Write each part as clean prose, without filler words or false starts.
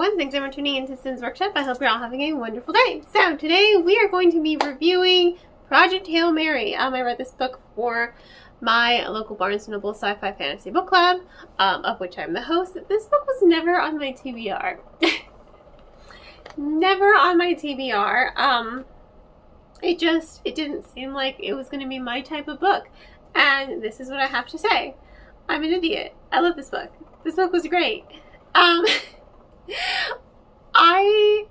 everyone. Thanks everyone for tuning into Sin's Workshop. I hope you're all having a wonderful day. So today we are going to be reviewing Project Hail Mary. I read this book for my local Barnes & Noble Sci-Fi Fantasy Book Club, of which I'm the host. This book was never on my TBR. Never on my TBR. It didn't seem like it was going to be my type of book. And this is what I have to say. I'm an idiot. I love this book. This book was great. I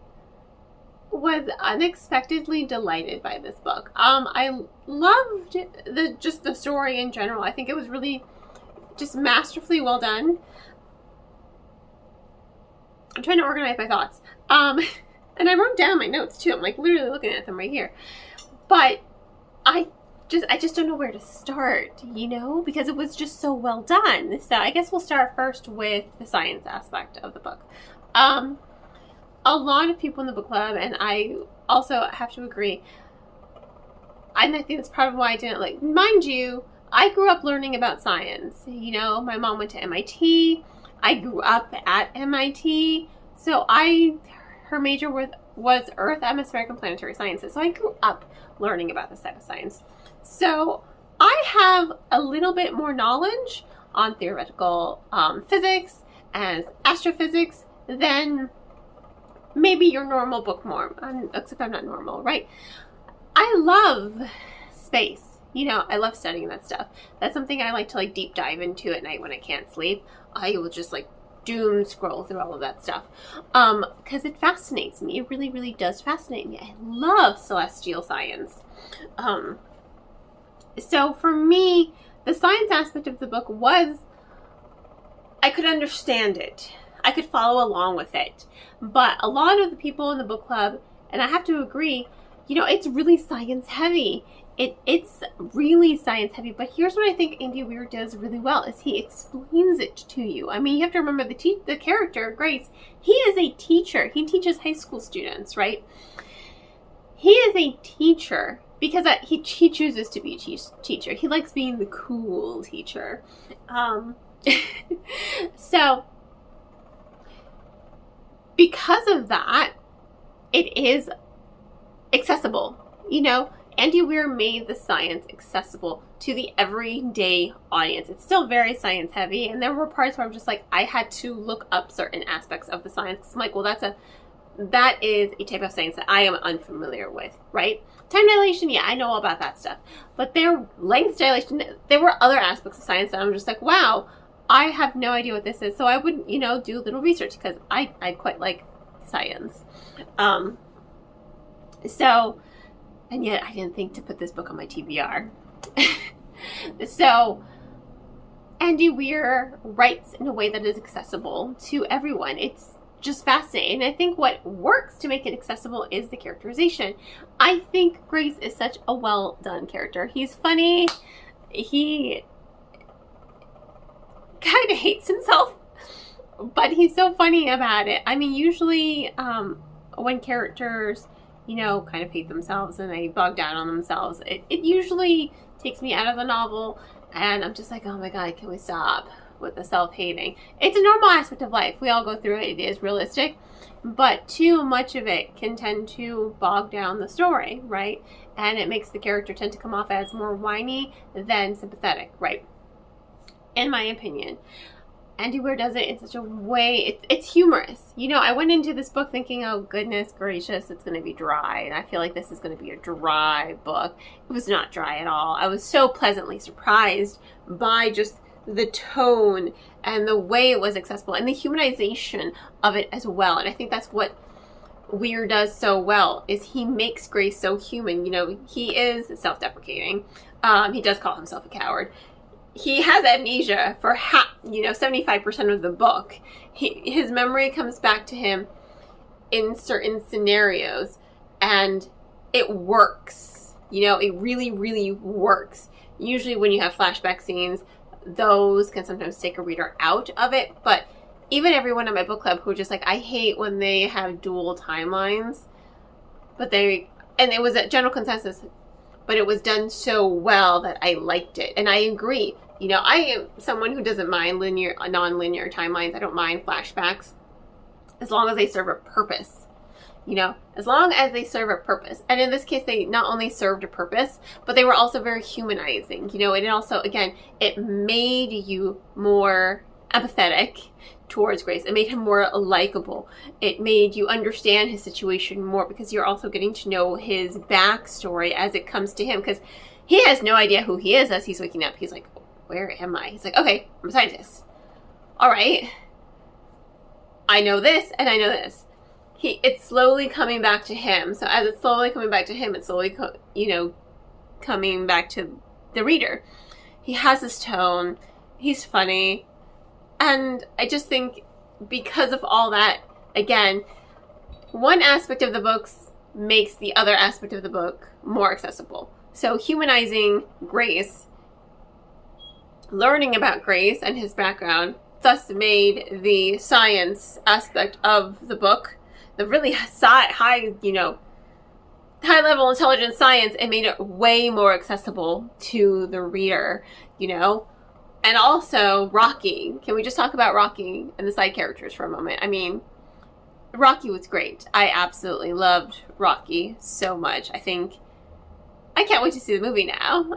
was unexpectedly delighted by this book. I loved the story in general. I think it was really just masterfully well done. I'm trying to organize my thoughts. And I wrote down my notes too. I'm like literally looking at them right here. But I just don't know where to start, you know, because it was just so well done. So I guess we'll start first with the science aspect of the book. A lot of people in the book club, and I also have to agree, and I think that's probably why I didn't like, mind you, I grew up learning about science. You know, my mom went to MIT. I grew up at MIT. So her major was Earth, Atmospheric, and Planetary Sciences. So I grew up learning about this type of science. So I have a little bit more knowledge on theoretical physics and astrophysics than maybe your normal bookworm, except I'm not normal, right? I love space. You know, I love studying that stuff. That's something I like to like deep dive into at night when I can't sleep. I will just like doom scroll through all of that stuff because it fascinates me. It really, really does fascinate me. I love celestial science. So for me, the science aspect of the book was, I could understand it. I could follow along with it. But a lot of the people in the book club, and I have to agree, you know, it's really science heavy. It's really science heavy. But here's what I think Andy Weir does really well, is he explains it to you. I mean, you have to remember the character, Grace, he is a teacher. He teaches high school students, right? He is a teacher because he chooses to be a teacher. He likes being the cool teacher. So because of that, it is accessible. You know, Andy Weir made the science accessible to the everyday audience. It's still very science heavy, and there were parts where I'm just like, I had to look up certain aspects of the science. I'm like, well, that is a type of science that I am unfamiliar with, right? Time dilation, yeah, I know all about that stuff. But length dilation, there were other aspects of science that I'm just like, wow, I have no idea what this is. So I would, you know, do a little research because I quite like science. And yet I didn't think to put this book on my TBR. So Andy Weir writes in a way that is accessible to everyone. It's just fascinating. And I think what works to make it accessible is the characterization. I think Grace is such a well done character. He's funny. He kind of hates himself, but he's so funny about it. I mean, usually when characters, you know, kind of hate themselves and they bog down on themselves, it usually takes me out of the novel, and I'm just like, oh my god, can we stop with the self-hating? It's a normal aspect of life. We all go through it. It is realistic, but too much of it can tend to bog down the story, right? And it makes the character tend to come off as more whiny than sympathetic, right? In my opinion. Andy Weir does it in such a way, it's humorous. You know, I went into this book thinking, oh goodness gracious, it's going to be dry. And I feel like this is going to be a dry book. It was not dry at all. I was so pleasantly surprised by just the tone and the way it was accessible and the humanization of it as well. And I think that's what Weir does so well, is he makes Grace so human. You know, he is self-deprecating. He does call himself a coward. He has amnesia for 75% of the book. His memory comes back to him in certain scenarios, and it works. You know, it really, really works. Usually when you have flashback scenes, those can sometimes take a reader out of it, but even everyone in my book club who are just like, I hate when they have dual timelines, but and it was a general consensus, but it was done so well that I liked it. And I agree. You know, I am someone who doesn't mind non-linear timelines. I don't mind flashbacks. as long as they serve a purpose. You know, as long as they serve a purpose. And in this case, they not only served a purpose, but they were also very humanizing. You know, and it also, again, it made you more empathetic towards Grace. It made him more likable. It made you understand his situation more because you're also getting to know his backstory as it comes to him. Because he has no idea who he is as he's waking up. He's like, where am I? He's like, okay, I'm a scientist. All right. I know this and I know this. It's slowly coming back to him. So as it's slowly coming back to him, it's slowly, coming back to the reader. He has this tone. He's funny. And I just think because of all that, again, one aspect of the books makes the other aspect of the book more accessible. So humanizing Grace, learning about Grace and his background, thus made the science aspect of the book, the really high level intelligence science, it made it way more accessible to the reader, And also Rocky. Can we just talk about Rocky and the side characters for a moment? I mean, Rocky was great. I absolutely loved Rocky so much. I can't wait to see the movie now.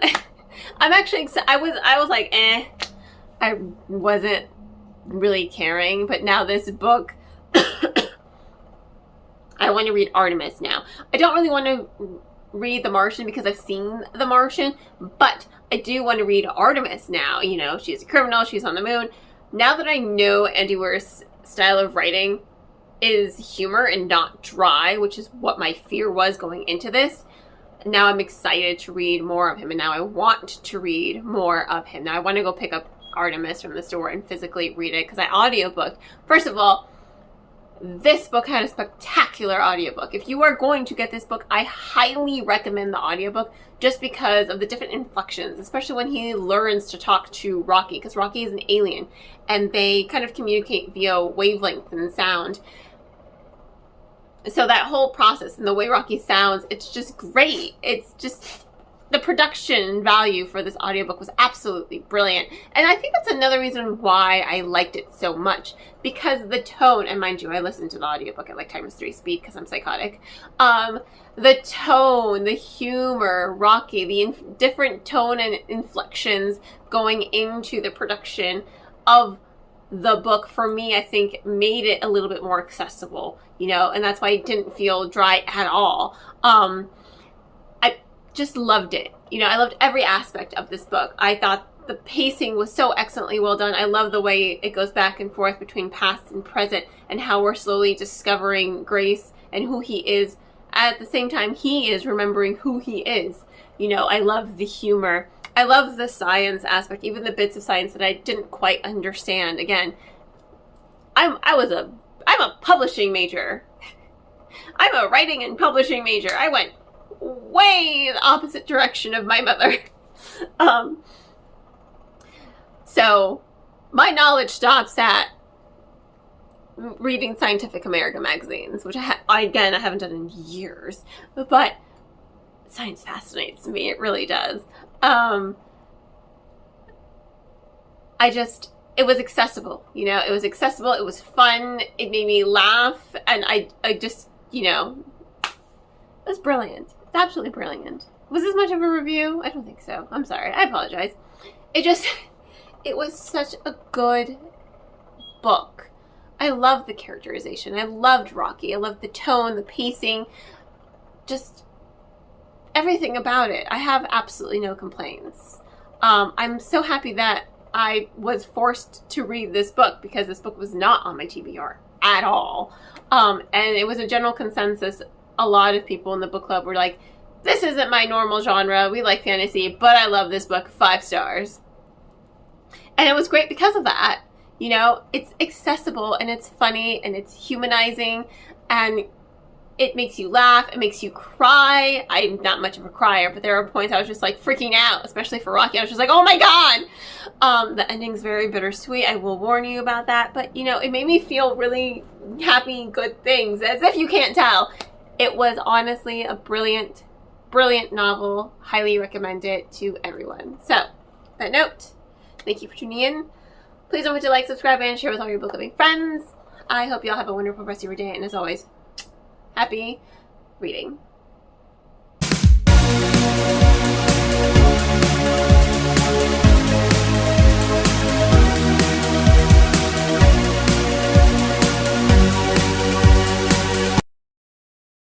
I'm actually excited. I was like, I wasn't really caring, but now this book, I want to read Artemis now. I don't really want to read The Martian because I've seen The Martian, but I do want to read Artemis now. She's a criminal, she's on the moon. Now that I know Andy Weir's style of writing is humor and not dry, which is what my fear was going into this, now I'm excited to read more of him, and now I want to read more of him. Now I want to go pick up Artemis from the store and physically read it because I audiobooked. First of all, this book had a spectacular audiobook. If you are going to get this book, I highly recommend the audiobook just because of the different inflections, especially when he learns to talk to Rocky, because Rocky is an alien and they kind of communicate via wavelength and sound. So that whole process and the way Rocky sounds, it's just great. It's just, the production value for this audiobook was absolutely brilliant. And I think that's another reason why I liked it so much. Because the tone, and mind you, I listened to the audiobook at like times 3 speed because I'm psychotic. The tone, the humor, Rocky, the different tone and inflections going into the production of the book, for me, I think made it a little bit more accessible, and that's why it didn't feel dry at all. I just loved it. I loved every aspect of this book. I thought the pacing was so excellently well done. I love the way it goes back and forth between past and present and how we're slowly discovering Grace and who he is. At the same time, he is remembering who he is. I love the humor. I love the science aspect, even the bits of science that I didn't quite understand. Again, I'm a publishing major. I'm a writing and publishing major. I went way the opposite direction of my mother. So my knowledge stops at reading Scientific American magazines, which I haven't done in years, but science fascinates me. It really does. It was accessible, it was accessible. It was fun. It made me laugh. And I just, it was brilliant. It's absolutely brilliant. Was this much of a review? I don't think so. I'm sorry. I apologize. It was such a good book. I loved the characterization. I loved Rocky. I loved the tone, the pacing, just everything about it. I have absolutely no complaints. I'm so happy that I was forced to read this book because this book was not on my TBR at all. And it was a general consensus. A lot of people in the book club were like, this isn't my normal genre. We like fantasy, but I love this book. 5 stars. And it was great because of that. It's accessible and it's funny and it's humanizing and it makes you laugh. It makes you cry. I'm not much of a crier, but there are points I was just like freaking out, especially for Rocky. I was just like, oh my God. The ending's very bittersweet. I will warn you about that. But, it made me feel really happy, good things, as if you can't tell. It was honestly a brilliant, brilliant novel. Highly recommend it to everyone. So, on that note, thank you for tuning in. Please don't forget to like, subscribe, and share with all your book loving friends. I hope y'all have a wonderful rest of your day, and as always, happy reading.